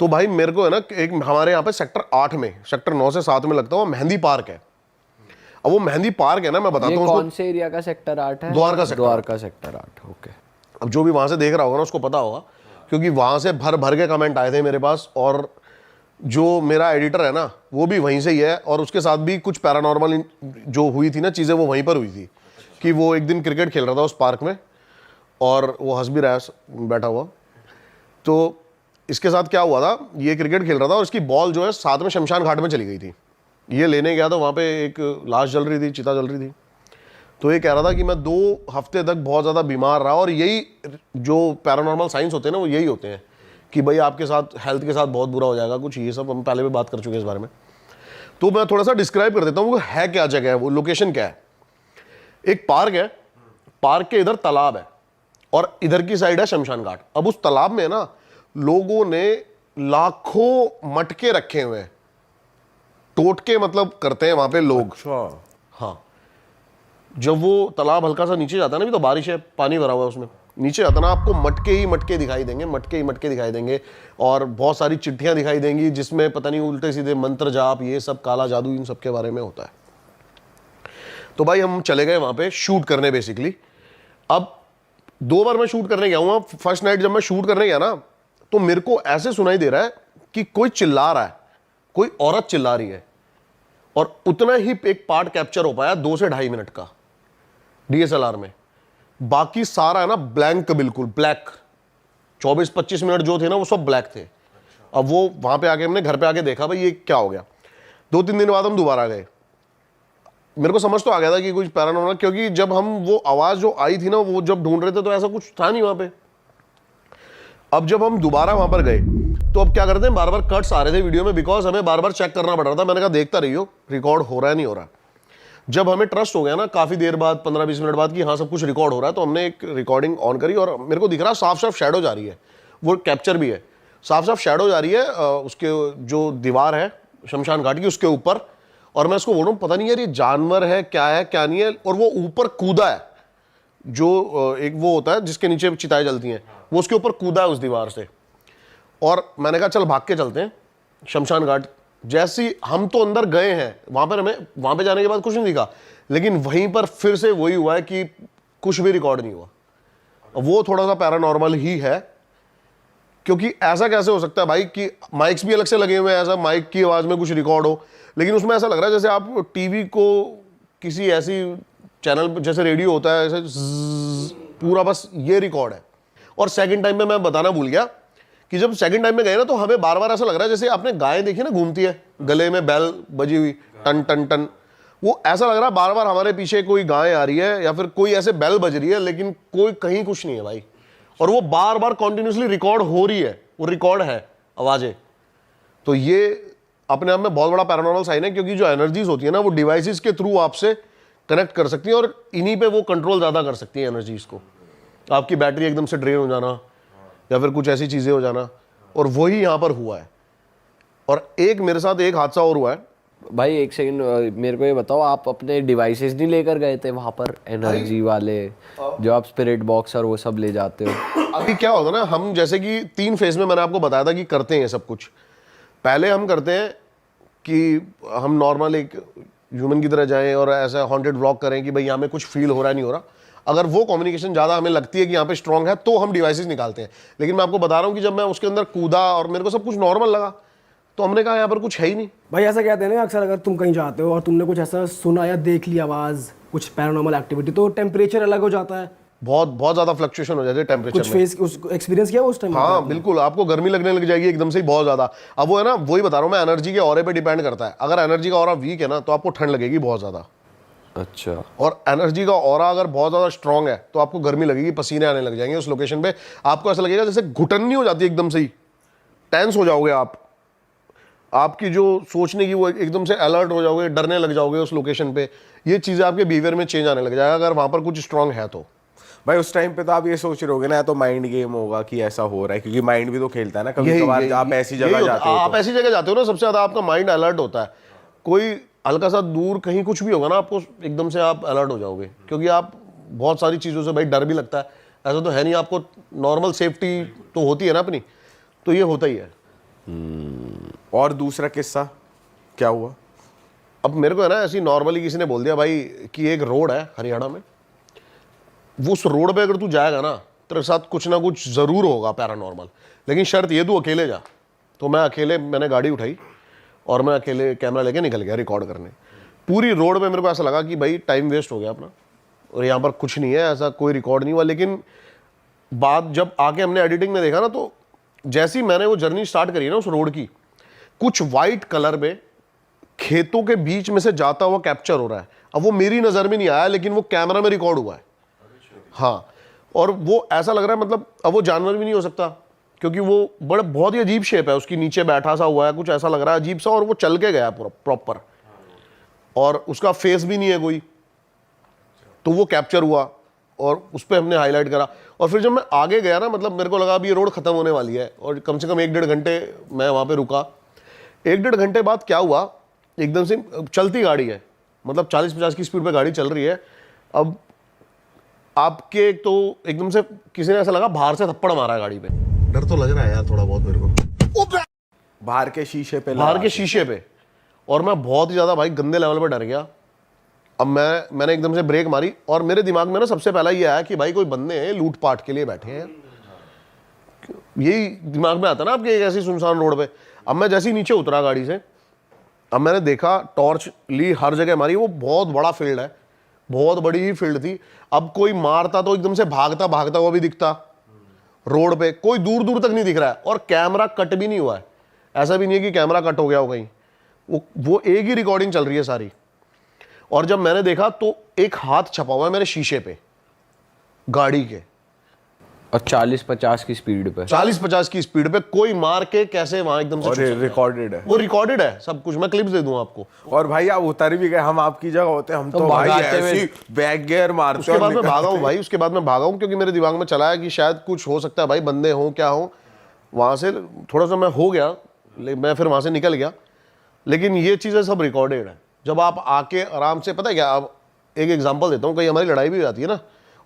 तो भाई मेरे को है ना, एक हमारे यहाँ पे सेक्टर 8 में, सेक्टर 9 से 7 में लगता है वो मेहंदी पार्क है। अब वो मेहंदी पार्क है ना, मैं बताता हूँ कौन से एरिया का सेक्टर 8 है? Dwarka sector. Dwarka sector 8, okay. अब जो भी वहां से देख रहा होगा ना उसको पता होगा, क्योंकि वहां से भर भर के कमेंट आए थे मेरे पास, और जो मेरा एडिटर है ना वो भी वहीं से ही है, और उसके साथ भी कुछ पैरानॉर्मल जो हुई थी ना चीज़ें वो वहीं पर हुई थी। कि वो एक दिन क्रिकेट खेल रहा था उस पार्क में, और वो हंस भी रहा है बैठा हुआ। तो इसके साथ क्या हुआ था, ये क्रिकेट खेल रहा था और इसकी बॉल जो है साथ में शमशान घाट में चली गई थी। ये लेने गया तो वहाँ पे एक लाश जल रही थी, चिता जल रही थी। तो ये कह रहा था कि मैं 2 हफ्ते तक बहुत ज़्यादा बीमार रहा, और यही जो पैरानॉर्मल साइंस होते हैं ना वो यही होते हैं कि भाई आपके साथ हेल्थ के साथ बहुत बुरा हो जाएगा कुछ, ये सब हम पहले भी बात कर चुके हैं इस बारे में। तो मैं थोड़ा सा डिस्क्राइब कर देता हूँ वो है क्या जगह है, वो लोकेशन क्या है। एक पार्क है, पार्क के इधर तालाब है और इधर की साइड है शमशान घाट। अब उस तालाब में ना लोगों ने लाखों मटके रखे हुए हैं, टोटके मतलब करते हैं वहां पे लोग। अच्छा। हाँ, जब वो तालाब हल्का सा नीचे जाता है ना, भी तो बारिश है, पानी भरा हुआ है उसमें, नीचे जाता ना आपको मटके ही मटके दिखाई देंगे, मटके ही मटके दिखाई देंगे, और बहुत सारी चिट्ठियां दिखाई देंगी जिसमें पता नहीं उल्टे सीधे मंत्र जाप, ये सब काला जादू, इन सब के बारे में होता है। तो भाई हम चले गए वहां पे शूट करने बेसिकली। अब 2 बार मैं शूट करने गया हूँ। फर्स्ट नाइट जब मैं शूट करने गया ना तो मेरे को ऐसे सुनाई दे रहा है कि कोई चिल्ला रहा है, कोई औरत चिल्ला रही है, और उतना ही एक पार्ट कैप्चर हो पाया 2 से 2.5 मिनट का डीएसएलआर में। बाकी सारा है ना ब्लैंक, बिल्कुल ब्लैक। 24-25 मिनट जो थे ना वो सब ब्लैक थे। अब वो वहां पे आके हमने घर पे आके देखा भाई ये क्या हो गया। 2-3 दिन बाद हम दोबारा गए। मेरे को समझ तो आ गया था कि कुछ पैरानॉर्मल, क्योंकि जब हम वो आवाज जो आई थी ना वो जब ढूंढ रहे थे तो ऐसा कुछ था नहीं वहां पे। अब जब हम दोबारा वहां पर गए तो अब क्या करते हैं, बार बार कट्स आ रहे थे वीडियो में, बिकॉज हमें बार बार चेक करना पड़ रहा था। मैंने कहा देखता रहियो रिकॉर्ड हो रहा है नहीं हो रहा। जब हमें ट्रस्ट हो गया ना काफी देर बाद, 15-20 मिनट बाद, कि हाँ सब कुछ रिकॉर्ड हो रहा है, तो हमने एक रिकॉर्डिंग ऑन करी और मेरे को दिख रहा साफ साफ शैडो जा रही है, वो कैप्चर भी है, साफ साफ शैडो जा रही है उसके जो दीवार है शमशान घाट की उसके ऊपर। और मैं उसको बोल रहा हूँ पता नहीं यार ये जानवर है क्या नहीं है, और वो ऊपर कूदा है, जो एक वो होता है जिसके नीचे चिताएं जलती हैं, वो उसके ऊपर कूदा है उस दीवार से। और मैंने कहा चल भाग के चलते हैं शमशान घाट। जैसी हम तो अंदर गए हैं वहां पर, हमें वहां पे जाने के बाद कुछ नहीं दिखा, लेकिन वहीं पर फिर से वही हुआ है कि कुछ भी रिकॉर्ड नहीं हुआ। वो थोड़ा सा पैरानॉर्मल ही है, क्योंकि ऐसा कैसे हो सकता है भाई कि माइक्स भी अलग से लगे हुए हैं, ऐसा माइक की आवाज में कुछ रिकॉर्ड हो, लेकिन उसमें ऐसा लग रहा है जैसे आप टीवी को किसी ऐसी चैनल जैसे रेडियो होता है ऐसे पूरा, बस ये रिकॉर्ड है। और सेकंड टाइम में मैं बताना भूल गया कि जब सेकंड टाइम में गए ना तो हमें बार बार ऐसा लग रहा है जैसे आपने गाय देखी ना घूमती है, गले में बैल बजी हुई टन टन टन, वो ऐसा लग रहा है बार बार हमारे पीछे कोई गाय आ रही है या फिर कोई ऐसे बैल बज रही है, लेकिन कोई कहीं कुछ नहीं है भाई। और वो बार बार कॉन्टिन्यूसली रिकॉर्ड हो रही है, वो रिकॉर्ड है आवाजें। तो ये अपने आप में बहुत बड़ा पैरानॉर्मल साइन है, क्योंकि जो एनर्जीज होती है ना वो डिवाइसेस के थ्रू आपसे कनेक्ट कर सकती हैं, और इन्हीं पे वो कंट्रोल ज़्यादा कर सकती है एनर्जीज को। आपकी बैटरी एकदम से ड्रेन हो जाना या फिर कुछ ऐसी चीज़ें हो जाना, और वही यहाँ पर हुआ है। और एक मेरे साथ एक हादसा और हुआ है भाई। एक सेकंड, मेरे को ये बताओ, आप अपने डिवाइसेस नहीं लेकर गए थे वहाँ पर, एनर्जी वाले जो आप स्पिरिट बॉक्स और वो सब ले जाते हो? अभी क्या होता है ना, हम जैसे कि 3 फेज में मैंने आपको बताया था कि करते हैं सब कुछ। पहले हम करते हैं कि हम नॉर्मल एक ह्यूमन की तरह जाएं और ऐसा हॉन्टेड व्लॉग करें कि भाई यहाँ में कुछ फील हो रहा है नहीं हो रहा। अगर वो कम्युनिकेशन ज़्यादा हमें लगती है कि यहाँ पे स्ट्रांग है तो हम डिवाइसेस निकालते हैं। लेकिन मैं आपको बता रहा हूँ कि जब मैं उसके अंदर कूदा और मेरे को सब कुछ नॉर्मल लगा तो हमने कहा यहाँ पर कुछ है ही नहीं। भाई ऐसा कहते हैं ना अक्सर, अगर तुम कहीं जाते हो और तुमने कुछ ऐसा सुना या देख लिया आवाज़, कुछ पैरानॉर्मल एक्टिविटी, तो टेम्परेचर अलग हो जाता है, बहुत ज़्यादा फ्लक्चुएशन हो जाती है टेम्परेचर कुछ में। फेस एक्सपीरियंस किया उस टाइम? हाँ बिल्कुल, आपको गर्मी लगने लग जाएगी एकदम से ही बहुत ज़्यादा। अब वो है ना, वही बता रहा हूँ मैं, एनर्जी के ऑरे पे डिपेंड करता है। अगर एनर्जी का ऑरा वीक है ना तो आपको ठंड लगेगी बहुत ज़्यादा। अच्छा। और एनर्जी का ऑरा अगर बहुत ज़्यादा स्ट्रांग है तो आपको गर्मी लगेगी, पसीने आने लग जाएंगे उस लोकेशन पे। आपको ऐसा लगेगा जैसे घुटन नहीं हो जाती एकदम से ही, टेंस हो जाओगे आप, आपकी जो सोचने की वो एकदम से अलर्ट हो जाओगे, डरने लग जाओगे उस लोकेशन पे। ये चीज़ें आपके बिहेवियर में चेंज आने लग जाएगा अगर वहाँ पर कुछ स्ट्रांग है तो। भाई उस टाइम पे तो आप ये सोच रहे होगे ना, या तो माइंड गेम होगा कि ऐसा हो रहा है, क्योंकि माइंड भी तो खेलता है ना कभी कभार। आप ऐसी जगह जाते हो, आप ऐसी जगह जाते हो ना, सबसे ज़्यादा आपका माइंड अलर्ट होता है। कोई हल्का सा दूर कहीं कुछ भी होगा ना, आपको एकदम से आप अलर्ट हो जाओगे, क्योंकि आप बहुत सारी चीज़ों से भाई डर भी लगता है। ऐसा तो है नहीं, आपको नॉर्मल सेफ्टी तो होती है ना अपनी, तो ये होता ही है। और दूसरा किस्सा क्या हुआ? अब मेरे को है ना ऐसी नॉर्मली किसी ने बोल दिया भाई कि एक रोड है हरियाणा में, वो उस रोड पे अगर तू जाएगा ना तेरे साथ कुछ ना कुछ ज़रूर होगा पैरानॉर्मल, लेकिन शर्त ये तू अकेले जा। तो मैंने गाड़ी उठाई और मैं अकेले कैमरा लेके निकल गया रिकॉर्ड करने। पूरी रोड में मेरे को ऐसा लगा कि भाई टाइम वेस्ट हो गया अपना, और यहाँ पर कुछ नहीं है, ऐसा कोई रिकॉर्ड नहीं हुआ। लेकिन बात जब आके हमने एडिटिंग में देखा ना, तो जैसी मैंने वो जर्नी स्टार्ट करी ना उस रोड की, कुछ वाइट कलर में खेतों के बीच में से जाता हुआ कैप्चर हो रहा है। अब वो मेरी नज़र में नहीं आया, लेकिन वो कैमरा में रिकॉर्ड हुआ है। हाँ, और वो ऐसा लग रहा है मतलब अब वो जानवर भी नहीं हो सकता, क्योंकि वो बहुत ही अजीब शेप है उसकी, नीचे बैठा सा हुआ है, कुछ ऐसा लग रहा है अजीब सा, और वो चल के गया पूरा प्रॉपर, और उसका फेस भी नहीं है कोई। तो वो कैप्चर हुआ और उस पर हमने हाईलाइट करा। और फिर जब मैं आगे गया ना, मतलब मेरे को लगा अभी ये रोड खत्म होने वाली है, और कम से कम 1-1.5 घंटे मैं वहाँ पे रुका। 1-1.5 घंटे बाद क्या हुआ, एकदम से चलती गाड़ी है, मतलब 40-50 की स्पीड पे गाड़ी चल रही है। अब आपके तो एकदम से किसी ने ऐसा लगा बाहर से थप्पड़ मारा है गाड़ी पे। डर तो लग रहा है यार थोड़ा बहुत मेरे को, बाहर के शीशे पे और मैं बहुत ही ज़्यादा भाई गंदे लेवल पे डर गया। अब मैंने एकदम से ब्रेक मारी, और मेरे दिमाग में ना सबसे पहला ये आया कि भाई कोई बंदे हैं लूटपाट के लिए बैठे हैं, यही दिमाग में आता ना आपके एक ऐसी सुनसान रोड पे। अब मैं जैसे ही नीचे उतरा गाड़ी से, अब मैंने देखा, टॉर्च ली, हर जगह मारी। वो बहुत बड़ा फील्ड है, बहुत बड़ी ही फील्ड थी। अब कोई मारता तो एकदम से भागता हुआ भी दिखता रोड पे, कोई दूर दूर तक नहीं दिख रहा है, और कैमरा कट भी नहीं हुआ है। ऐसा भी नहीं है कि कैमरा कट हो गया हो कहीं, वो एक ही रिकॉर्डिंग चल रही है सारी। और जब मैंने देखा तो एक हाथ छपा हुआ है मेरे शीशे पे गाड़ी के, और 40-50 की स्पीड पे 40-50 की स्पीड पे कोई मार के कैसे वहां एकदम से और छुप सकता है। रिकॉर्डेड है, वो रिकॉर्डेड है सब कुछ, मैं क्लिप्स दे दूं आपको। और भाई आप उतर भी गए, हम आपकी जगह होते हम तो भाई भगाते हुए- ऐसी बैक गियर मारते उसके बाद मैं भागा हूँ भाई, उसके बाद मैं भागा हूँ, क्योंकि मेरे दिमाग में चला है कि शायद कुछ हो सकता है भाई, बंदे हों क्या हो। वहां से थोड़ा सा मैं हो गया, मैं फिर वहां से निकल गया। लेकिन ये चीज़ें सब रिकॉर्डेड है। जब आप आके आराम से, पता है क्या, आप एक एग्जांपल देता हूँ, कहीं हमारी लड़ाई भी हो जाती है ना,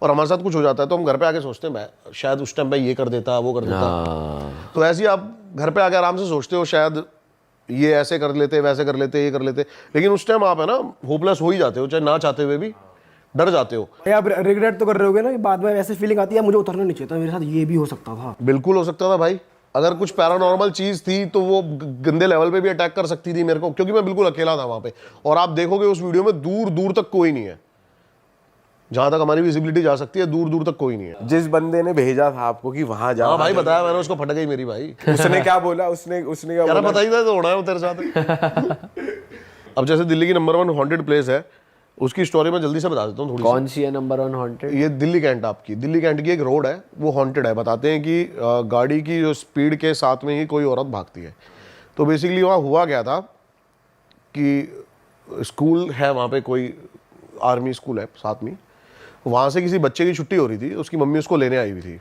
और हमारे साथ कुछ हो जाता है, तो हम घर पे आके सोचते हैं मैं शायद उस टाइम पे ये कर देता, वो कर देता। तो ऐसे ही आप घर पे आके आराम से सोचते हो शायद ये ऐसे कर लेते, वैसे कर लेते, ये कर लेते, लेकिन उस टाइम आप है ना होपलेस हो ही जाते हो, चाहे ना चाहते हुए भी डर जाते हो। आप रिग्रेट तो कर रहे होगे ना कि बाद में ऐसे फीलिंग आती है मुझे उतरना नहीं चाहिए था, मेरे साथ ये भी हो सकता था। बिल्कुल हो सकता था भाई, अगर कुछ पैरानॉर्मल चीज थी तो वो गंदे लेवल पे भी अटैक कर सकती थी मेरे को, क्योंकि मैं बिल्कुल अकेला था वहां पे। और आप देखोगे उस वीडियो में दूर दूर तक कोई नहीं है, जहां तक हमारी विजिबिलिटी जा सकती है, दूर दूर तक कोई नहीं है। जिस बंदे ने भेजा था आपको कि वहां जाओ, हाँ भाई बताया मैंने उसको, फट गई मेरी भाई। उसने क्या बोला? उसने क्या यार बोला? पता ही था तो होना है वो तेरे साथ। अब जैसे दिल्ली की नंबर 1 हॉन्टेड प्लेस है, उसकी स्टोरी मैं जल्दी से बता देता हूँ थोड़ी। कौन सी है नंबर 1 हॉन्टेड? ये दिल्ली कैंट, आपकी दिल्ली कैंट की एक रोड है, वो हॉन्टेड है। बताते हैं कि गाड़ी की जो स्पीड के साथ में ही कोई औरत भागती है। तो बेसिकली वहाँ हुआ क्या था कि स्कूल है वहाँ पे, कोई आर्मी स्कूल है साथ में, वहाँ से किसी बच्चे की छुट्टी हो रही थी, उसकी मम्मी उसको लेने आई हुई थी।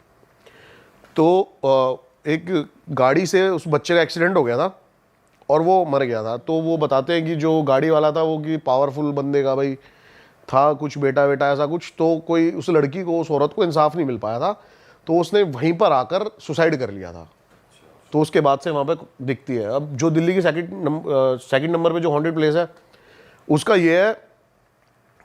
तो एक गाड़ी से उस बच्चे का एक्सीडेंट हो गया था और वो मर गया था। तो वो बताते हैं कि जो गाड़ी वाला था वो कि पावरफुल बंदे का भाई था, कुछ बेटा बेटा ऐसा कुछ, तो कोई उस लड़की को, उस औरत को इंसाफ नहीं मिल पाया था, तो उसने वहीं पर आकर सुसाइड कर लिया था। तो उसके बाद से वहाँ पे दिखती है। अब जो दिल्ली की सेकंड नंबर पे जो हॉन्टेड प्लेस है, उसका ये है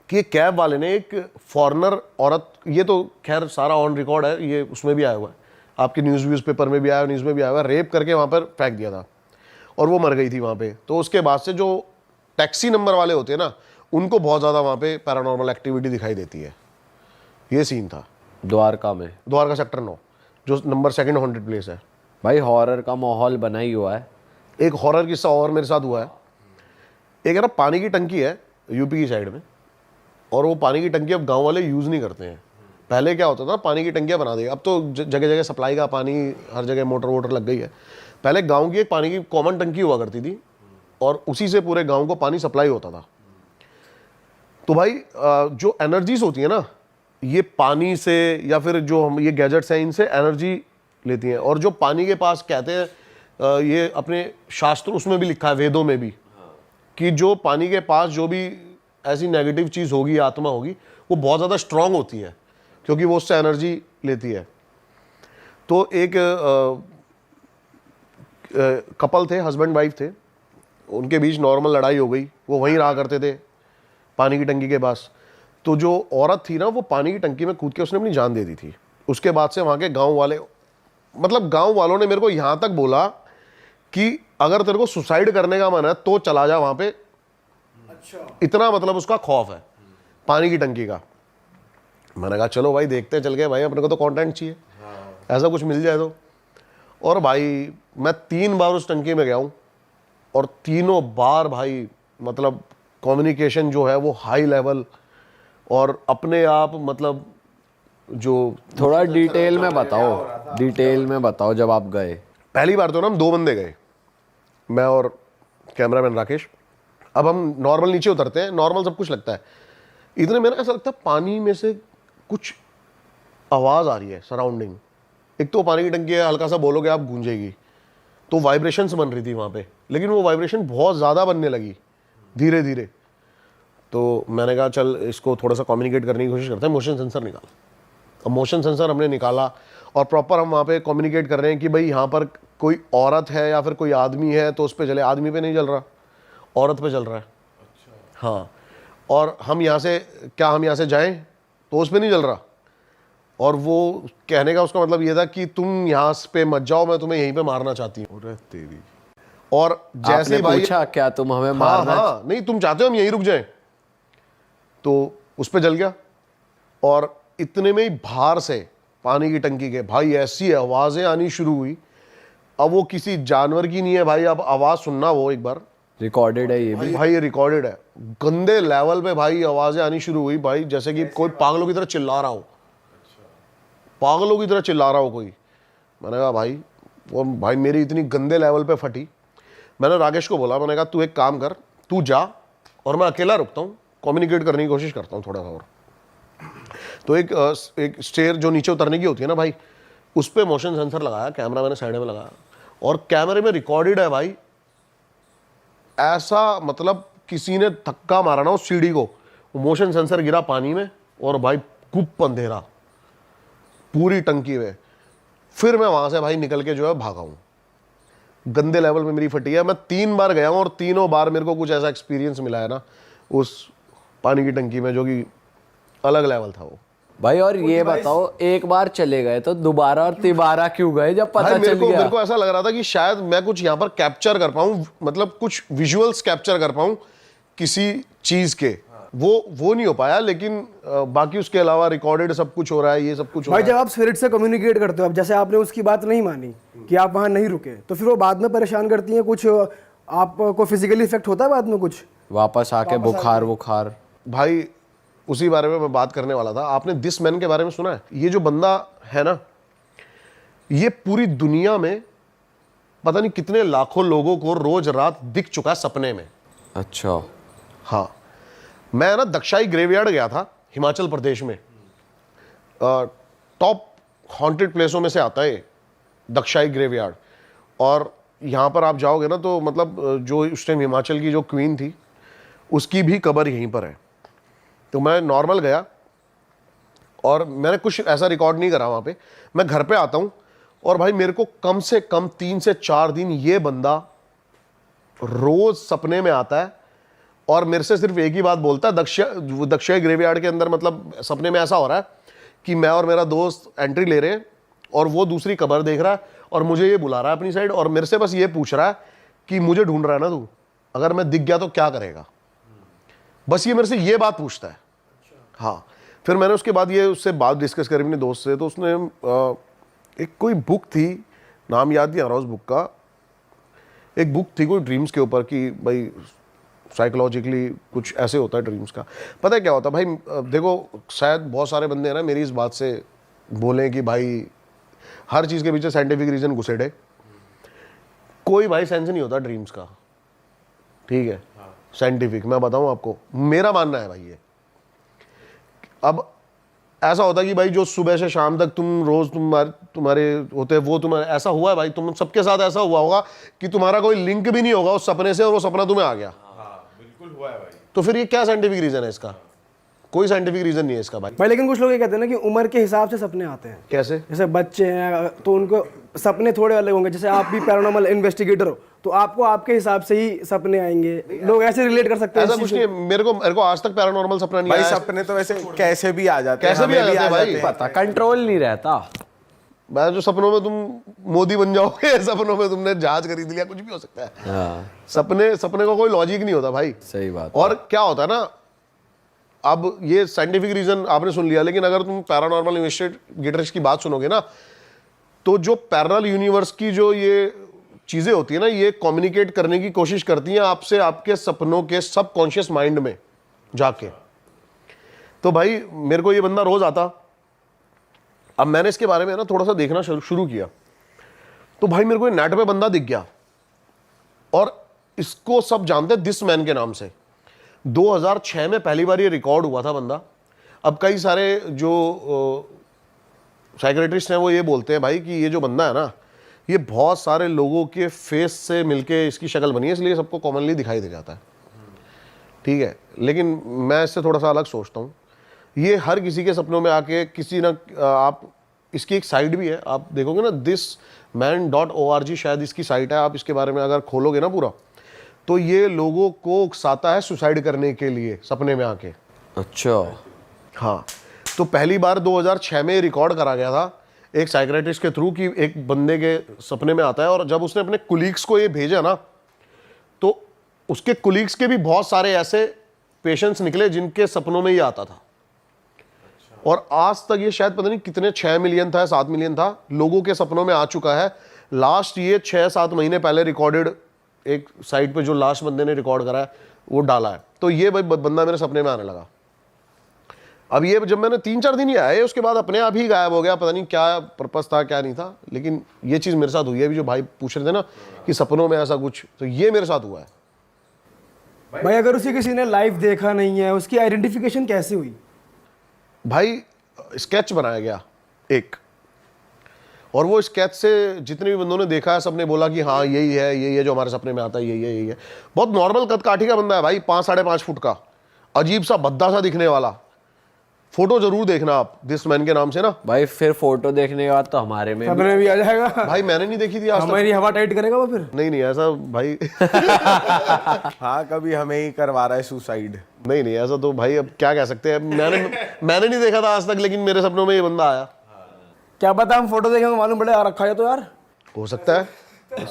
कि कैब वाले ने एक फॉरेनर औरत, ये तो खैर सारा ऑन रिकॉर्ड है, ये उसमें भी आया हुआ है, आपके न्यूज़पेपर में भी आया, न्यूज़ में भी आया हुआ है, रेप करके वहाँ पर फेंक दिया था और वो मर गई थी वहाँ पे। तो उसके बाद से जो टैक्सी नंबर वाले होते हैं ना, उनको बहुत ज़्यादा वहाँ पे पैरानॉर्मल एक्टिविटी दिखाई देती है। ये सीन था द्वारका में, द्वारका सेक्टर 9 जो नंबर 2 हॉन्टेड प्लेस है। भाई हॉरर का माहौल बना ही हुआ है। एक हॉरर किस्सा और मेरे साथ हुआ है। एक है ना, पानी की टंकी है यूपी की साइड में, और वो पानी की टंकी अब गांव वाले यूज़ नहीं करते हैं। पहले क्या होता था, पानी की टंकियाँ बना दी, अब तो जगह जगह सप्लाई का पानी, हर जगह मोटर वोटर लग गई है। पहले गांव की एक पानी की कॉमन टंकी हुआ करती थी और उसी से पूरे गांव को पानी सप्लाई होता था। तो भाई जो एनर्जीज होती है ना, ये पानी से या फिर जो हम ये गैजेट्स हैं, इनसे एनर्जी लेती हैं। और जो पानी के पास कहते हैं, ये अपने शास्त्र उसमें भी लिखा है, वेदों में भी, कि जो पानी के पास जो भी ऐसी नेगेटिव चीज़ होगी, आत्मा होगी, वो बहुत ज़्यादा स्ट्रांग होती है, क्योंकि वो उससे एनर्जी लेती है। तो एक कपल थे, हस्बैंड वाइफ थे, उनके बीच नॉर्मल लड़ाई हो गई, वो वहीं रहा करते थे पानी की टंकी के पास। तो जो औरत थी ना, वो पानी की टंकी में कूद के उसने अपनी जान दे दी थी। उसके बाद से वहाँ के गांव वाले, मतलब गांव वालों ने मेरे को यहाँ तक बोला कि अगर तेरे को सुसाइड करने का मन है तो चला जा वहाँ पे। अच्छा। इतना मतलब उसका खौफ है पानी की टंकी का। मैंने कहा चलो भाई देखते हैं, चल गए भाई, अपने को तो कंटेंट चाहिए, ऐसा कुछ मिल जाए तो। और भाई मैं 3 बार उस टंकी में गया हूँ और तीनों बार भाई मतलब कम्युनिकेशन जो है वो हाई लेवल, और अपने आप मतलब जो थोड़ा डिटेल में बताओ, डिटेल में बताओ जब आप गए। पहली बार तो ना हम 2 बंदे गए, मैं और कैमरामैन राकेश। अब हम नॉर्मल नीचे उतरते हैं, नॉर्मल सब कुछ लगता है, इतने में ना ऐसा लगता है पानी में से कुछ आवाज़ आ रही है सराउंडिंग। एक तो पानी की टंकी है, हल्का सा बोलोगे आप गूंजेगी, तो वाइब्रेशंस बन रही थी वहाँ पे, लेकिन वो वाइब्रेशन बहुत ज़्यादा बनने लगी धीरे धीरे। तो मैंने कहा चल इसको थोड़ा सा कम्युनिकेट करने की कोशिश करते हैं, मोशन सेंसर निकाल। अब मोशन सेंसर हमने निकाला और प्रॉपर हम वहाँ पे कम्युनिकेट कर रहे हैं कि भाई यहाँ पर कोई औरत है या फिर कोई आदमी है तो उस पर चले। आदमी पे नहीं चल रहा, औरत पे चल रहा है। हाँ, और हम यहाँ से, क्या हम यहाँ से जाएं तो उस पर नहीं चल रहा। और वो कहने का उसका मतलब ये था कि तुम यहाँ पे मत जाओ, मैं तुम्हें यहीं पे मारना चाहती हूँ। अरे तेरी। और जैसे आपने ही भाई पूछा क्या तुम हमें हाँ मारना हाँ नहीं तुम चाहते हो हम यहीं रुक जाएं, तो उस पे जल गया। और इतने में ही बाहर से पानी की टंकी के भाई ऐसी आवाज़ें आनी शुरू हुई। अब वो किसी जानवर की नहीं है भाई, अब आवाज़ सुनना वो एक बार, रिकॉर्डेड है ये भी। भाई ये रिकॉर्डेड है, गंदे लेवल पे भाई आवाज़ें आनी शुरू हुई भाई, जैसे कि कोई पागलों की तरह चिल्ला रहा हो, पागलों की तरह चिल्ला रहा हो कोई। मैंने कहा भाई, वो भाई मेरी इतनी गंदे लेवल पे फटी। मैंने राकेश को बोला, मैंने कहा तू एक काम कर, तू जा और मैं अकेला रुकता हूँ, कम्युनिकेट करने की कोशिश करता हूँ थोड़ा सा और। तो एक स्टेयर जो नीचे उतरने की होती है ना भाई, उस पर मोशन सेंसर लगाया, कैमरा मैंने साइड में लगाया और कैमरे में रिकॉर्डेड है भाई। ऐसा मतलब किसी ने धक्का मारा ना उस सीढ़ी को, मोशन सेंसर गिरा पानी में और भाई गुप अंधेरा पूरी टंकी में। फिर मैं वहां से भाई निकल के जो है भागा हूँ, गंदे लेवल में मेरी फटी है। मैं 3 बार गया हूँ और तीनों बार मेरे को कुछ ऐसा एक्सपीरियंस मिला है ना उस पानी की टंकी में, जो कि अलग लेवल था वो भाई। और ये बताओ, एक बार चले गए तो दोबारा और तिबारा क्यों गए जब पता भाई। चल गया? मेरे को ऐसा लग रहा था कि शायद मैं कुछ यहाँ पर कैप्चर कर पाऊँ, मतलब कुछ विजुअल्स कैप्चर कर पाऊँ किसी चीज के। वो नहीं हो पाया, लेकिन बाकी उसके अलावा रिकॉर्डेड सब कुछ हो रहा है, ये सब कुछ हो भाई रहा जब आप स्पिरिट से कम्युनिकेट करते हो, अब जैसे आपने उसकी बात नहीं मानी कि आप वहाँ नहीं रुके, तो फिर वो बाद में परेशान करती हैं कुछ, आपको फिजिकली इफेक्ट होता है बाद में कुछ? वापस आके बुखार बुखार। भाई उसी बारे में मैं बात करने वाला था। आपने दिस मैन के बारे में सुना है? ये जो बंदा है ना, ये पूरी दुनिया में पता नहीं कितने लाखों लोगों को रोज रात दिख चुका है सपने में। अच्छा। हाँ, मैं ना दक्षाई ग्रेवयार्ड गया था हिमाचल प्रदेश में, टॉप हॉन्टेड प्लेसों में से आता है दक्षाई ग्रेवयार्ड। और यहाँ पर आप जाओगे ना तो मतलब जो उस टाइम हिमाचल की जो क्वीन थी उसकी भी कब्र यहीं पर है। तो मैं नॉर्मल गया और मैंने कुछ ऐसा रिकॉर्ड नहीं करा वहाँ पे। मैं घर पे आता हूँ और भाई मेरे को कम से कम 3 से 4 दिन ये बंदा रोज सपने में आता है और मेरे से सिर्फ एक ही बात बोलता है। दक्षिण ग्रेवयार्ड के अंदर मतलब सपने में ऐसा हो रहा है कि मैं और मेरा दोस्त एंट्री ले रहे हैं और वो दूसरी कब्र देख रहा है और मुझे ये बुला रहा है अपनी साइड और मेरे से बस ये पूछ रहा है कि मुझे ढूंढ रहा है ना तू, अगर मैं दिख गया तो क्या करेगा। बस ये मेरे से ये बात पूछता है। हाँ, फिर मैंने उसके बाद ये उससे बात डिस्कस करी अपने दोस्त से, तो उसने एक कोई बुक थी, नाम याद नहीं आ रहा उस बुक का, एक बुक थी कोई ड्रीम्स के ऊपर कि भाई साइकोलॉजिकली कुछ ऐसे होता है ड्रीम्स का। पता है क्या होता है भाई, देखो शायद बहुत सारे बंदे हैं ना मेरी इस बात से बोलें कि भाई हर चीज़ के पीछे साइंटिफिक रीजन घुसेड़े। कोई भाई सेंस नहीं होता ड्रीम्स का, ठीक है? साइंटिफिक मैं बताऊं आपको, मेरा मानना है भाई ये। अब ऐसा होता है कि भाई जो सुबह से शाम तक तुम रोज तुम्हारे होते हैं वो तुम्हारे ऐसा हुआ है भाई, तुम सबके साथ ऐसा हुआ होगा कि तुम्हारा कोई लिंक भी नहीं होगा उस सपने से और वो सपना तुम्हें आ गया। बिल्कुल हुआ है भाई। तो फिर ये क्या साइंटिफिक रीजन है इसका? कोई साइंटिफिक रीजन नहीं है इसका भाई। भाई लेकिन कुछ लोग ये कहते हैं ना कि उम्र के हिसाब से सपने आते हैं। कैसे? जैसे बच्चे हैं तो उनको सपने थोड़े अलग होंगे, जैसे आप भी पैरानॉर्मल इन्वेस्टिगेटर हो तो आपको आपके हिसाब से ही सपने आएंगे, लोग ऐसे रिलेट कर सकते हैं। ऐसा कुछ नहीं है, मेरे को आज तक पैरानॉर्मल सपना नहीं भाई आया। सपने तो वैसे कैसे भी आ जाते हैं, कैसे भी हमें आ जाते हैं भाई। हैं। पता कंट्रोल नहीं रहता। मैं जो सपनों में तुम मोदी बन जाओगे, सपनों में तुमने जहाज खरीद लिया, कुछ भी हो सकता है। हाँ सपने का कोई लॉजिक नहीं होता भाई। सही बात। और क्या होता है ना, अब ये साइंटिफिक रीजन आपने सुन लिया, लेकिन अगर तुम पैरानॉर्मल इन्वेस्टिगेटर्स की बात सुनोगे ना, तो जो पैरेलल यूनिवर्स की जो ये चीजें होती है ना, ये कम्युनिकेट करने की कोशिश करती हैं आपसे, आपके सपनों के सबकॉन्शियस माइंड में जाके। तो भाई मेरे को ये बंदा रोज आता, अब मैंने इसके बारे में ना थोड़ा सा देखना शुरू किया, तो भाई मेरे को ये नेट पे बंदा दिख गया और इसको सब जानते हैं दिस मैन के नाम से। 2006 में पहली बार ये रिकॉर्ड हुआ था बंदा। अब कई सारे जो साइकियाट्रिस्ट हैं वो ये बोलते हैं भाई कि ये जो बंदा है ना, ये बहुत सारे लोगों के फेस से मिलके इसकी शक्ल बनी है, इसलिए सबको कॉमनली दिखाई दे जाता है। ठीक है, लेकिन मैं इससे थोड़ा सा अलग सोचता हूँ। ये हर किसी के सपनों में आके किसी ना, आप इसकी एक साइट भी है, आप देखोगे ना thisman.org शायद इसकी साइट है, आप इसके बारे में अगर खोलोगे ना पूरा, तो ये लोगों को उकसाता है सुसाइड करने के लिए सपने में आके। अच्छा हाँ, तो पहली बार 2006 में रिकॉर्ड करा गया था एक साइकियाट्रिस्ट के थ्रू कि एक बंदे के सपने में आता है, और जब उसने अपने कुलीग्स को ये भेजा ना, तो उसके कुलीग्स के भी बहुत सारे ऐसे पेशेंट्स निकले जिनके सपनों में ये आता था। और आज तक ये शायद पता नहीं कितने 6 मिलियन था, 7 मिलियन था, लोगों के सपनों में आ चुका है। लास्ट ये 6-7 महीने पहले रिकॉर्डेड एक साइट पे जो लास्ट बंदे ने रिकॉर्ड करा है वो डाला है। तो ये भाई बंदा मेरे सपने में आने लगा। अब ये जब मैंने 3-4 दिन ही आए, उसके बाद अपने आप ही गायब हो गया, पता नहीं क्या पर्पस था क्या नहीं था, लेकिन ये चीज़ मेरे साथ हुई है। अभी जो भाई पूछ रहे थे ना कि सपनों में ऐसा कुछ, तो ये मेरे साथ हुआ है। भाई अगर उसे किसी ने लाइव देखा नहीं है, उसकी आइडेंटिफिकेशन कैसे हुई? भाई स्केच बनाया गया एक, और वो स्केच से जितने भी बंदों ने देखा है सबने बोला कि हाँ यही है जो हमारे सपने में आता है, यही है। बहुत नॉर्मल कद-काठी का बंदा है भाई, 5-5.5 फुट का, अजीब सा भद्दा सा दिखने वाला। फोटो जरूर देखना आप दिस मैन के नाम से ना भाई, फिर फोटो देखने के बाद तो हमारे में सपने भी आ जाएगा। भाई मैंने नहीं देखी थी आज तक। हमारी हवा टाइट करेगा वो फिर? नहीं ऐसा भाई हाँ, कभी हमें ही करवा रहा है सुसाइड। नहीं ऐसा तो भाई अब क्या कह सकते हैं। मैंने नहीं देखा था आज तक, लेकिन मेरे सपनों में ये बंदा आया। क्या पता हम फोटो देखेंगे मालूम पड़े आ रखा है तो यार। हो सकता है,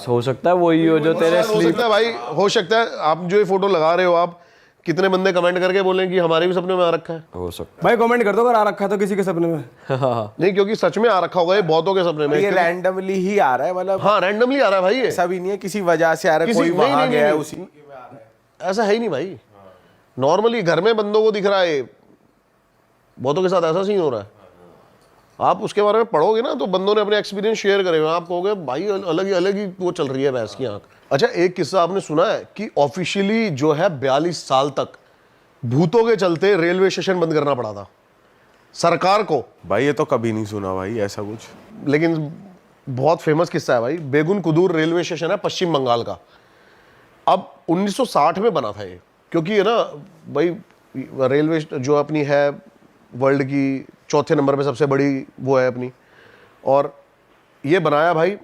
हो सकता है वही हो जो तेरे हो सकता है भाई, हो सकता है। आप जो ये फोटो लगा रहे हो, आप कितने बंदे कमेंट करके बोले कि हमारे भी सपने में आ रखा है। हो सकता भाई कमेंट कर दो अगर आ रखा है तो किसी के सपने में। नहीं, क्योंकि सच में आ रखा होगा ये बहुतों के सपने में। ये रैंडमली ही आ रहा है, मतलब हाँ रैंडमली आ रहा है भाई, ये ऐसा भी नहीं है किसी वजह से आ रहा है, किसी- कोई नहीं, वहां नहीं, गया है नहीं, उसी। ऐसा है ही नहीं भाई। नॉर्मली घर में बंदों को दिख रहा है, बहुतों के साथ ऐसा सीन हो रहा है। आप उसके बारे में पढ़ोगे ना तो बंदों ने अपने एक्सपीरियंस शेयर करे हुए, आप कहोगे भाई अलग ही वो चल रही है भैंस की आंख। अच्छा, एक किस्सा आपने सुना है कि ऑफिशियली जो है 42 साल तक भूतों के चलते रेलवे स्टेशन बंद करना पड़ा था सरकार को। भाई ये तो कभी नहीं सुना भाई ऐसा कुछ। लेकिन बहुत फेमस किस्सा है भाई। बेगुन कुदूर रेलवे स्टेशन है पश्चिम बंगाल का। अब 1960 में बना था ये, क्योंकि ये ना भाई रेलवे जो अपनी है वर्ल्ड की 4थे नंबर पे सबसे बड़ी वो है अपनी, और ये बनाया भाई।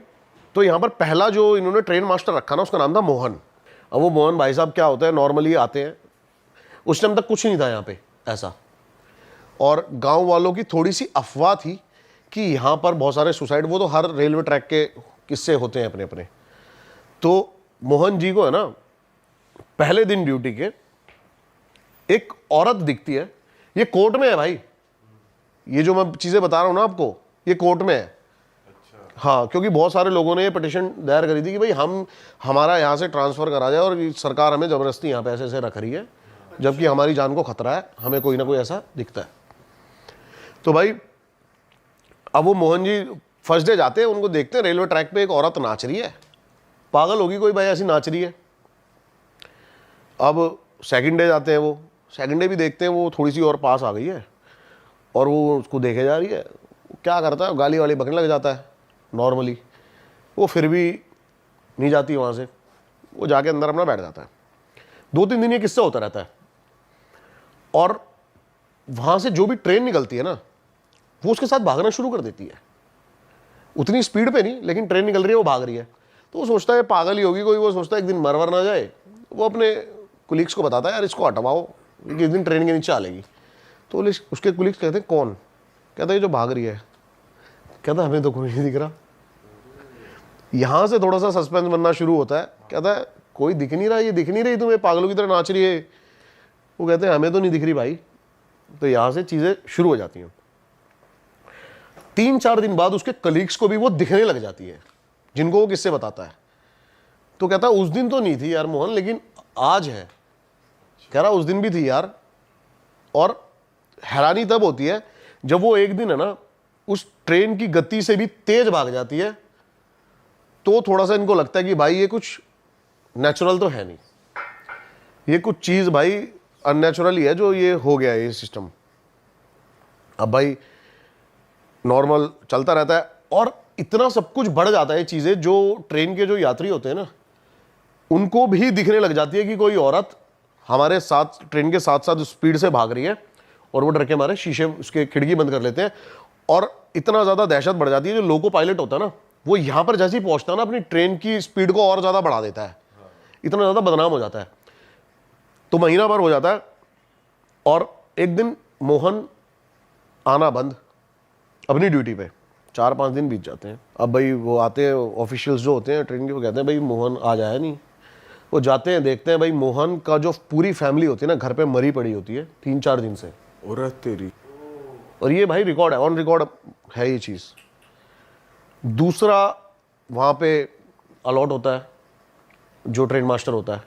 तो यहाँ पर पहला जो इन्होंने ट्रेन मास्टर रखा ना, उसका नाम था मोहन। अब वो मोहन भाई साहब क्या होता है, नॉर्मली आते हैं, उस टाइम तक कुछ नहीं था यहाँ पे ऐसा, और गांव वालों की थोड़ी सी अफवाह थी कि यहाँ पर बहुत सारे सुसाइड, वो तो हर रेलवे ट्रैक के किस्से होते हैं अपने अपने। तो मोहन जी को है ना पहले दिन ड्यूटी के एक औरत दिखती है, ये कोर्ट में है भाई, ये जो मैं चीज़ें बता रहा हूँ ना आपको, ये कोर्ट में है। हाँ, क्योंकि बहुत सारे लोगों ने ये पिटीशन दायर करी थी कि भाई हमारा यहाँ से ट्रांसफ़र करा जाए, और सरकार हमें ज़बरदस्ती यहाँ पे ऐसे रख रही है, जबकि हमारी जान को खतरा है, हमें कोई ना कोई ऐसा दिखता है। तो भाई अब वो मोहन जी फर्स्ट डे जाते हैं, उनको देखते हैं रेलवे ट्रैक पे एक औरत नाच रही है, पागल होगी कोई भाई, ऐसी नाच रही है। अब सेकंड डे जाते हैं, वो सेकंड डे भी देखते हैं, वो थोड़ी सी और पास आ गई है, और वो उसको देखे जा रही है। वो क्या करता है, गाली वाली बकने लग जाता है नॉर्मली, वो फिर भी नहीं जाती वहाँ से, वो जाके अंदर अपना बैठ जाता है। 2-3 दिन ये किस्सा होता रहता है, और वहां से जो भी ट्रेन निकलती है ना, वो उसके साथ भागना शुरू कर देती है। उतनी स्पीड पे नहीं, लेकिन ट्रेन निकल रही है, वो भाग रही है। तो वो सोचता है पागल ही होगी कोई, वो सोचता है एक दिन मरवर ना जाए। वो अपने कुलीग्स को बताता है यार इसको हटवाओ, क्योंकि इस दिन ट्रेन के नीचे आ लेगी। तो उसके कुलीग्स कहते हैं कौन? कहता है जो भाग रही है। कहता है हमें तो कोई नहीं दिख रहा। यहां से थोड़ा सा सस्पेंस बनना शुरू होता है। कहता है कोई दिख नहीं रहा, ये दिख नहीं रही तुम्हें, पागलों की तरह नाच रही है। वो कहते हैं हमें तो नहीं दिख रही भाई। तो यहां से चीजें शुरू हो जाती हैं। 3-4 दिन बाद उसके कलीग्स को भी वो दिखने लग जाती है, जिनको वो किससे बताता है। तो कहता है उस दिन तो नहीं थी यार मोहन, लेकिन आज है। कह रहा उस दिन भी थी यार। और हैरानी तब होती है जब वो एक दिन है ना उस ट्रेन की गति से भी तेज भाग जाती है। तो थोड़ा सा इनको लगता है कि भाई ये कुछ नेचुरल तो है नहीं, ये कुछ चीज भाई अननेचुरल ही है जो ये हो गया है ये सिस्टम। अब भाई नॉर्मल चलता रहता है और इतना सब कुछ बढ़ जाता है चीजें, जो ट्रेन के जो यात्री होते हैं ना उनको भी दिखने लग जाती है कि कोई औरत हमारे साथ ट्रेन के साथ साथ स्पीड से भाग रही है। और वो डर के मारे शीशे उसके खिड़की बंद कर लेते हैं। और इतना ज्यादा दहशत बढ़ जाती है, जो लोको पायलट होता है ना वो यहां पर जैसे ही पहुंचता है ना अपनी ट्रेन की स्पीड को और ज्यादा बढ़ा देता है। इतना ज्यादा बदनाम हो जाता है। तो महीना भर हो जाता है और एक दिन मोहन आना बंद अपनी ड्यूटी पे। 4-5 दिन बीत जाते हैं। अब भाई वो आते हैं ऑफिशियल्स जो होते हैं ट्रेन के, वो कहते हैं भाई मोहन आज आया नहीं। वो जाते हैं, देखते हैं भाई मोहन का जो पूरी फैमिली होती है ना घर पे मरी पड़ी होती है 3-4 दिन से। और तेरी, और ये भाई रिकॉर्ड है, ऑन रिकॉर्ड है ये चीज। दूसरा वहां पे अलॉट होता है जो ट्रेन मास्टर होता है,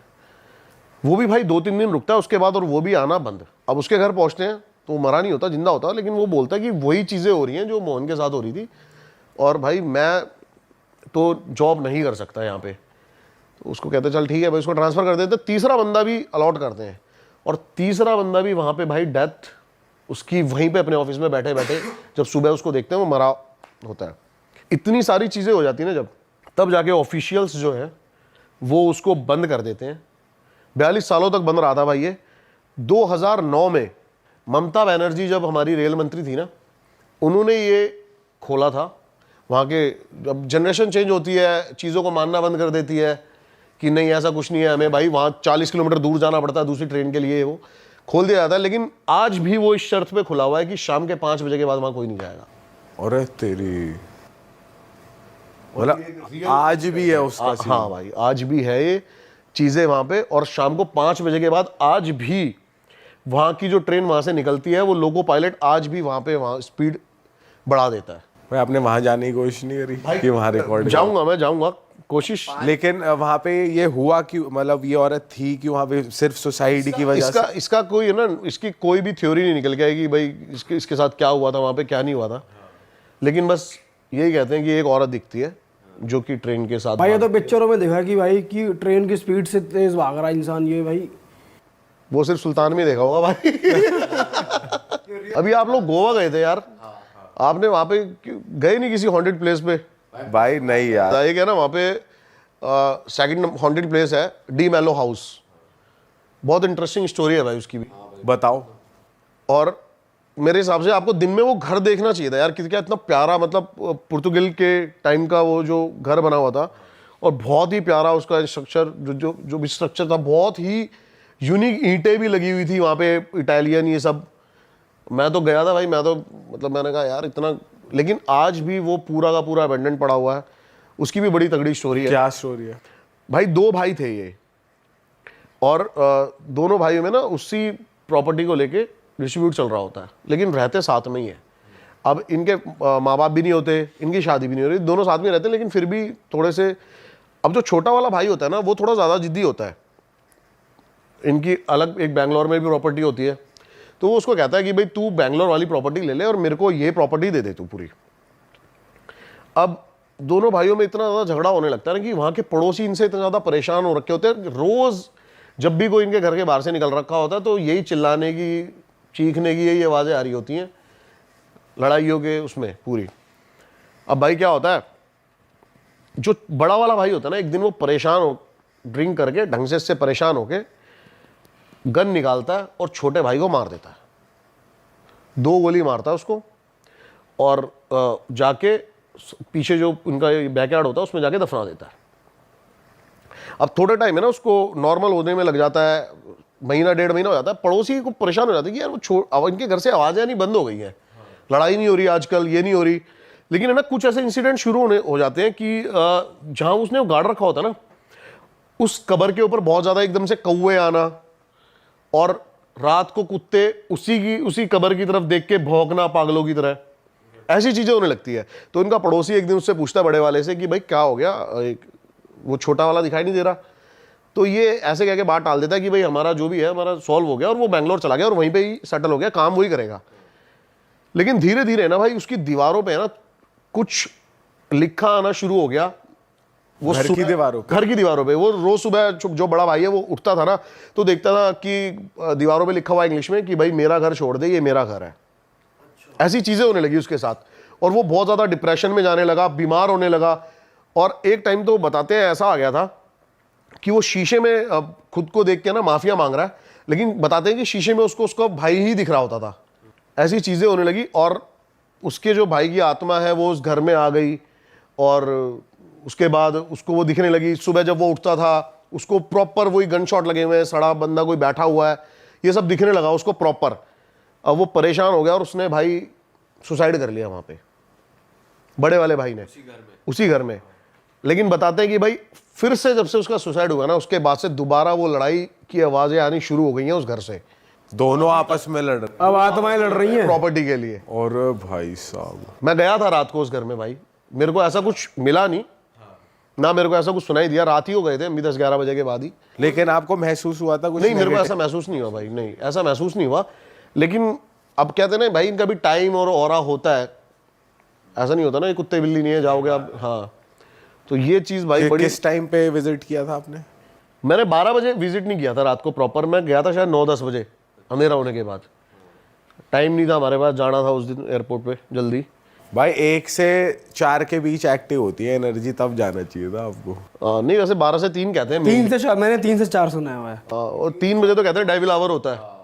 वो भी भाई 2-3 दिन रुकता है उसके बाद, और वो भी आना बंद। अब उसके घर पहुंचते हैं तो वो मरा नहीं होता, जिंदा होता है, लेकिन वो बोलता है कि वही चीजें हो रही हैं जो मोहन के साथ हो रही थी, और भाई मैं तो जॉब नहीं कर सकता यहाँ पे। तो उसको कहते चल ठीक है भाई, उसको ट्रांसफर कर देते। तीसरा बंदा भी अलॉट करते हैं, और तीसरा बंदा भी वहां पे भाई डेथ उसकी वहीं पे अपने ऑफिस में बैठे बैठे, जब सुबह उसको देखते हैं वो मरा होता है। इतनी सारी चीजें हो जाती है ना जब, तब जाके ऑफिशियल्स जो है वो उसको बंद कर देते हैं। 42 सालों तक बंद रहा था भाई ये। 2009 में ममता बनर्जी जब हमारी रेल मंत्री थी ना, उन्होंने ये खोला था। वहाँ के जब जनरेशन चेंज होती है, चीज़ों को मानना बंद कर देती है कि नहीं ऐसा कुछ नहीं है, हमें भाई वहाँ 40 किलोमीटर दूर जाना पड़ता है दूसरी ट्रेन के लिए, वो खोल दिया जाता है। लेकिन आज भी वो इस शर्त पे खुला हुआ है कि शाम के 5 बजे के बाद वहाँ कोई नहीं जाएगा। और तेरी, मतलब आज भी है उसका सीन। हाँ भाई आज भी है ये चीज़ें वहाँ पे। और शाम को 5 बजे के बाद आज भी वहाँ की जो ट्रेन वहाँ से निकलती है, वो लोको पायलट आज भी वहाँ पे वहाँ स्पीड बढ़ा देता है। भाई आपने वहां जाने की कोशिश नहीं करी कि वहां रिकॉर्ड? जाऊंगा, मैं जाऊंगा, कोशिश। लेकिन वहां पे ये हुआ कि मतलब ये औरत थी कि वहां पे सिर्फ सुसाइड की वजह से? इसका कोई है ना, इसकी कोई भी थ्योरी नहीं निकल के आएगी भाई इसके साथ क्या हुआ था, वहाँ पे क्या नहीं हुआ था। लेकिन बस यही कहते हैं कि एक औरत दिखती है जो कि ट्रेन के साथ। भाई ये तो पिक्चरों में देखा कि भाई कि ट्रेन की स्पीड से तेज भाग रहा इंसान, ये भाई वो सिर्फ सुल्तान में देखा होगा भाई। अभी आप लोग गोवा गए थे यार, आपने वहां पे गए नहीं किसी हॉन्टेड प्लेस पे? भाई नहीं यार, एक है ना वहां पे सेकंड हॉन्टेड प्लेस है, डी मैलो हाउस। बहुत इंटरेस्टिंग स्टोरी है भाई उसकी भी। बताओ। और मेरे हिसाब से आपको दिन में वो घर देखना चाहिए था यार, किसी क्या इतना प्यारा, मतलब पुर्तगाल के टाइम का वो जो घर बना हुआ था, और बहुत ही प्यारा उसका स्ट्रक्चर, जो भी स्ट्रक्चर था, बहुत ही यूनिक। ईंटें भी लगी हुई थी वहाँ पे, इटालियन ये सब। मैं तो गया था भाई, मैं तो मतलब मैंने कहा यार इतना, लेकिन आज भी वो पूरा का पूरा अबेंडेंट पड़ा हुआ है। उसकी भी बड़ी तगड़ी स्टोरी है। क्या स्टोरी है भाई? 2 भाई थे ये, और दोनों भाइयों में ना उसी प्रॉपर्टी को लेके डिस्ट्रीब्यूट चल रहा होता है, लेकिन रहते साथ में ही है। अब इनके माँ बाप भी नहीं होते, इनकी शादी भी नहीं हो रही, दोनों साथ में रहते हैं, लेकिन फिर भी थोड़े से, अब जो छोटा वाला भाई होता है ना वो थोड़ा ज़्यादा जिद्दी होता है। इनकी अलग एक बैंगलोर में भी प्रॉपर्टी होती है, तो वो उसको कहता है कि भाई तू बैंगलोर वाली प्रॉपर्टी ले ले और मेरे को ये प्रॉपर्टी दे दे तू पूरी। अब दोनों भाइयों में इतना ज़्यादा झगड़ा होने लगता है ना कि वहाँ के पड़ोसी इनसे इतना ज़्यादा परेशान हो रखे होते हैं। रोज़ जब भी कोई इनके घर के बाहर से निकल रखा होता है तो यही चिल्लाने की, चीखने की यही आवाज़ें आ रही होती हैं, लड़ाइयों के उसमें पूरी। अब भाई क्या होता है, जो बड़ा वाला भाई होता है ना, एक दिन वो परेशान हो, ड्रिंक करके ढंग से इससे परेशान होके गन निकालता है और छोटे भाई को मार देता है। 2 गोली मारता है उसको और जाके पीछे जो उनका बैकयार्ड होता है उसमें जाके दफना देता है। अब थोड़ा टाइम है ना, उसको नॉर्मल होने में लग जाता है, महीना 1.5 महीना हो जाता है। पड़ोसी को परेशान हो जाते हैं कि यार वो अब इनके घर से आवाज़ें नहीं बंद हो गई हैं, लड़ाई नहीं हो रही आजकल, ये नहीं हो रही। लेकिन है ना, कुछ ऐसे इंसिडेंट शुरू हो जाते हैं कि जहाँ उसने गार्ड रखा होता है ना, उस कबर के ऊपर बहुत ज़्यादा एकदम से कौवे आना और रात को कुत्ते उसी कबर की तरफ देख के भौंकना पागलों की तरह, ऐसी चीज़ें होने लगती है। तो इनका पड़ोसी एक दिन उससे पूछता है बड़े वाले से कि भाई क्या हो गया, वो छोटा वाला दिखाई नहीं दे रहा। तो ये ऐसे कह के बात टाल देता है कि भाई हमारा जो भी है हमारा सॉल्व हो गया, और वो बैंगलोर चला गया और वहीं पे ही सेटल हो गया, काम वही करेगा। लेकिन धीरे धीरे ना भाई उसकी दीवारों पे है ना कुछ लिखा आना शुरू हो गया। वो घर की दीवारों पे वो रोज सुबह जो बड़ा भाई है वो उठता था ना, तो देखता था कि दीवारों पे लिखा हुआ इंग्लिश में कि भाई मेरा घर छोड़ दे, ये मेरा घर है। ऐसी चीजें होने लगी उसके साथ, और वो बहुत ज्यादा डिप्रेशन में जाने लगा, बीमार होने लगा। और एक टाइम तो बताते हैं ऐसा आ गया था कि वो शीशे में खुद को देख के ना माफिया मांग रहा है, लेकिन बताते हैं कि शीशे में उसको उसका भाई ही दिख रहा होता था। ऐसी चीजें होने लगी और उसके जो भाई की आत्मा है वो उस घर में आ गई, और उसके बाद उसको वो दिखने लगी। सुबह जब वो उठता था उसको प्रॉपर वही गन शॉट लगे हुए हैं, सड़ा बंदा कोई बैठा हुआ है, ये सब दिखने लगा उसको प्रॉपर। अब वो परेशान हो गया और उसने भाई सुसाइड कर लिया वहां पे, बड़े वाले भाई ने, उसी घर में। लेकिन बताते हैं कि भाई फिर से जब से उसका सुसाइड हुआ ना, उसके बाद से दोबारा वो लड़ाई की आवाजें आनी शुरू हो गई हैं उस घर से। दोनों आपस में लड़ रहे, अब आत्माएं लड़ रही हैं प्रॉपर्टी के लिए। और भाई साहब मैं गया था रात को उस घर में भाई, मेरे को ऐसा कुछ मिला नहीं ना, मेरे को ऐसा कुछ सुनाई दिया। रात ही हो गए थे, 10-11 बजे के बाद ही। लेकिन आपको महसूस हुआ था कुछ? नहीं, मेरे को ऐसा महसूस नहीं हुआ भाई, नहीं ऐसा महसूस नहीं हुआ। लेकिन अब कहते हैं ना भाई, इनका भी टाइम और ऑरा होता है, ऐसा नहीं होता ना ये कुत्ते बिल्ली नहीं है जाओगे आप। हाँ, तो ये चीज भाई बड़ी। किस टाइम पे विजिट किया था आपने? मैंने 12 बजे विजिट नहीं किया था रात को प्रॉपर, मैं गया था शायद 9-10 बजे अंधेरा होने के बाद। टाइम नहीं था हमारे पास, जाना था उस दिन एयरपोर्ट पे जल्दी। भाई 1 से 4 के बीच एक्टिव होती है एनर्जी, तब जाना चाहिए था आपको। नहीं, वैसे 12 से 3 कहते हैं। 3 से 4, मैंने 3 से 4 सुना हुआ है। और 3 बजे तो कहते हैं डेविल आवर होता है,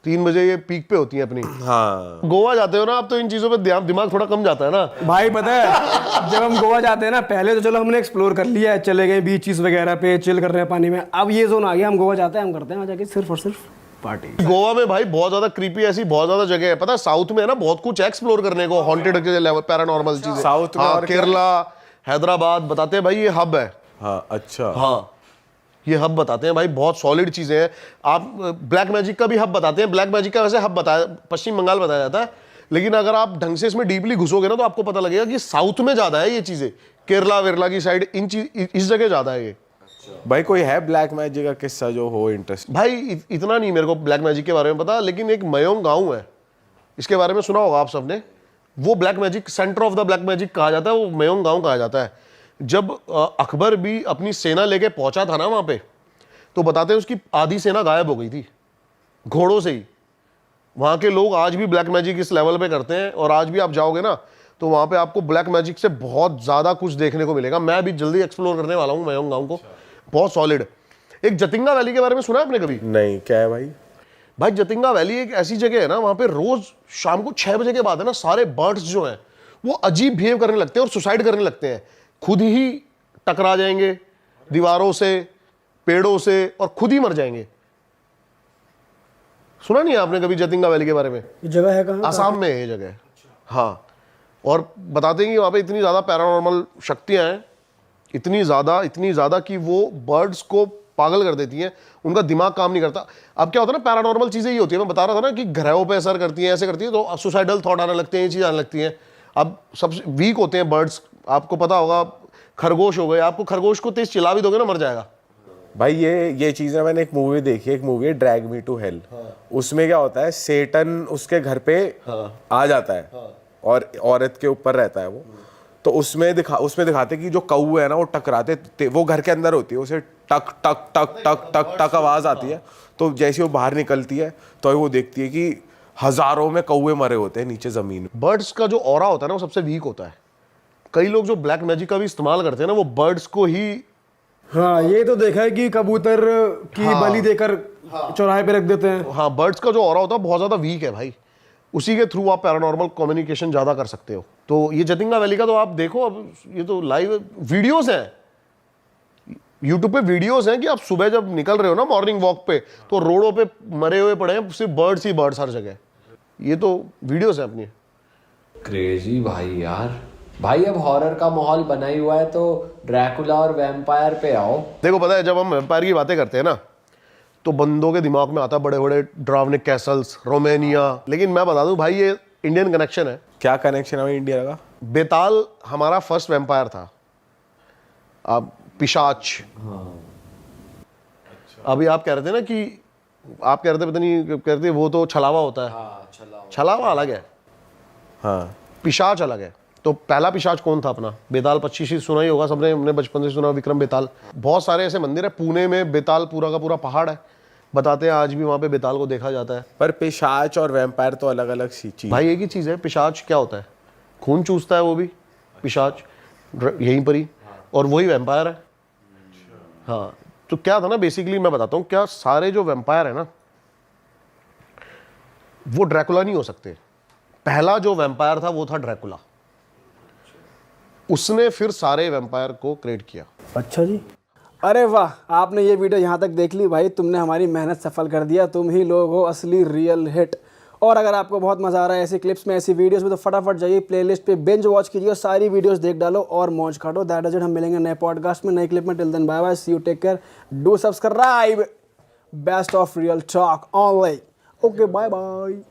3 बजे ये पीक पे होती है अपनी। हाँ, गोवा जाते हो ना आप, तो इन चीजों पे दिमाग थोड़ा कम जाता है ना भाई। पता है जब हम गोवा जाते हैं ना, पहले तो चलो हमने एक्सप्लोर कर लिया है, चले गए बीचेस वगैरह पे, चिल कर रहे हैं पानी में। अब ये जोन आ गया, हम गोवा जाते हैं, हम करते हैं वहाँ जाके सिर्फ और सिर्फ पार्टी। गोवा में भाई बहुत ज्यादा क्रीपी ऐसी बहुत ज्यादा जगह है, पता है साउथ में है ना बहुत कुछ एक्सप्लोर करने को, हॉन्टेड के लेवल, पैरानॉर्मल चीजें साउथ में। और केरला, हैदराबाद, बताते हैं भाई ये हब है। हाँ, अच्छा। हाँ, ये हब बताते हैं भाई, बहुत सॉलिड चीजें हैं। आप ब्लैक मैजिक का भी हब बताते हैं, ब्लैक मैजिक का वैसे हब बताया, पश्चिम बंगाल बताया जाता है, लेकिन अगर आप ढंग से इसमें डीपली घुसोगे ना तो आपको पता लगेगा कि साउथ में ज्यादा है ये चीजें, केरला वेरला की साइड, इस जगह ज्यादा है ये। भाई कोई है ब्लैक मैजिक का किस्सा जो हो इंटरेस्ट? भाई इतना नहीं मेरे को ब्लैक मैजिक के बारे में पता, लेकिन एक मयोंग गांव है, इसके बारे में सुना होगा आप सबने। वो black magic, centre of the black magic कहा जाता है, वो मयोंग गांव कहा जाता है। जब अकबर भी अपनी सेना लेके पहुंचा था ना वहां पे, तो बताते हैं उसकी आधी सेना गायब हो गई थी घोड़ों से ही। वहां के लोग आज भी ब्लैक मैजिक इस लेवल पे करते हैं, और आज भी आप जाओगे ना तो वहां पे आपको ब्लैक मैजिक से बहुत ज्यादा कुछ देखने को मिलेगा। मैं भी जल्दी एक्सप्लोर करने वाला हूँ मयोंग गांव को, बहुत सॉलिड। एक जतिंगा वैली के बारे में सुना है आपने कभी? नहीं, क्या है भाई? भाई जतिंगा वैली एक ऐसी जगह है ना, वहां पे रोज शाम को 6 बजे के बाद है ना, सारे बर्ड्स जो हैं वो अजीब बिहेव करने लगते हैं और सुसाइड करने लगते हैं, खुद ही टकरा जाएंगे दीवारों से, पेड़ों से, और खुद ही मर जाएंगे। सुना नहीं है आपने कभी जतिंगा वैली के बारे में? ये जगह है कहाँ? आसाम में है ये जगह। हाँ, और बताते हैं कि वहां पे इतनी ज्यादा पैरानॉर्मल शक्तियां हैं, इतनी ज्यादा कि वो बर्ड्स को पागल कर देती हैं, उनका दिमाग काम नहीं करता। अब क्या होता है ना, पैरानॉर्मल चीजें ये होती है, मैं बता रहा था ना कि ग्रहों पे असर करती हैं, ऐसे करती है, तो सुसाइडल थॉट आने लगते हैं, ये चीज आने लगती हैं। अब सबसे वीक होते हैं बर्ड्स, आपको पता होगा, खरगोश हो गए, आपको खरगोश को तेज चिल्ला भी दोगे ना मर जाएगा। भाई ये चीज ना, मैंने एक मूवी देखी है, एक मूवी है ड्रैग मी टू हेल। उसमें क्या होता है, सेटन उसके घर पे आ जाता है और औरत के ऊपर रहता है वो। तो उसमें दिखाते कि जो कौवे है ना वो टकराते, वो घर के अंदर होती है, उसे टक टक टक टक टक टक आवाज आती है। तो जैसे वो बाहर निकलती है तो वो देखती है कि हजारों में कौवे मरे होते हैं नीचे जमीन में। बर्ड्स का जो ऑरा होता है ना वो सबसे वीक होता है। कई लोग जो ब्लैक मैजिक का भी इस्तेमाल करते हैं ना, वो बर्ड्स को ही। हाँ, ये तो देखा है कि कबूतर की बलि देकर चौराहे पे रख देते हैं। हाँ, बर्ड्स का जो ऑरा होता है बहुत ज्यादा वीक है भाई। उसी के थ्रू आप पैरानॉर्मल कम्युनिकेशन ज़्यादा कर सकते हो। तो ये जतिंगा वैली का तो आप देखो, अब ये तो लाइव वीडियोस हैं, यूट्यूब पे वीडियोस हैं कि आप सुबह जब निकल रहे हो ना मॉर्निंग वॉक पे, तो रोडों पे मरे हुए पड़े हैं सिर्फ बर्ड्स ही बर्ड्स हर जगह। ये तो वीडियोस हैं अपनी। क्रेजी भाई यार। भाई अब हॉरर का माहौल बना ही हुआ है, तो ड्रैकुला और वैम्पायर पे आओ। देखो पता है, जब हम वैम्पायर की बातें करते हैं ना, तो बंदों के दिमाग में आता बड़े बड़े ड्रावनिक कैसल्स, रोमानिया। लेकिन मैं बता दूं भाई, ये इंडियन कनेक्शन है। क्या कनेक्शन है भाई इंडिया का? बेताल हमारा फर्स्ट वैम्पायर था। अब पिशाच। अभी आप कह रहे थे ना कि आप कह रहे थे, पता नहीं कह रहे थे, वो तो छलावा होता है। छलावा अलग है, हाँ पिशाच अलग है। तो पहला पिशाच कौन था अपना? बेताल 25 सुना ही होगा सबने, हमने बचपन से सुना, विक्रम बेताल। बहुत सारे ऐसे मंदिर है पुणे में, बेताल पूरा का पूरा पहाड़ है, बताते हैं आज भी वहाँ पे बेताल को देखा जाता है। पर पिशाच और वैम्पायर तो अलग अलग चीज। भाई एक ही चीज़ है। पिशाच क्या होता है? खून चूसता है वो भी पिशाच, यहीं पर ही, और वही वैम्पायर है। हाँ, तो क्या था ना, बेसिकली मैं बताता हूँ, क्या सारे जो वैम्पायर है ना, वो ड्रैकुला नहीं हो सकते। पहला जो वैम्पायर था वो था ड्रैकुला, उसने फिर सारे वैम्पायर को क्रिएट किया। अच्छा जी, अरे वाह, आपने ये वीडियो यहाँ तक देख ली भाई, तुमने हमारी मेहनत सफल कर दिया। तुम ही लोग हो असली रियल हिट। और अगर आपको बहुत मज़ा आ रहा है ऐसी क्लिप्स में, ऐसी वीडियोस में, तो फटाफट जाइए प्लेलिस्ट पे बिंज वॉच कीजिए और सारी वीडियोस देख डालो और मौज काटो। That is it. हम मिलेंगे नए पॉडकास्ट में, नई क्लिप में। Till then bye bye, see you, take care, do subscribe. Best of real talk online. Okay, bye bye.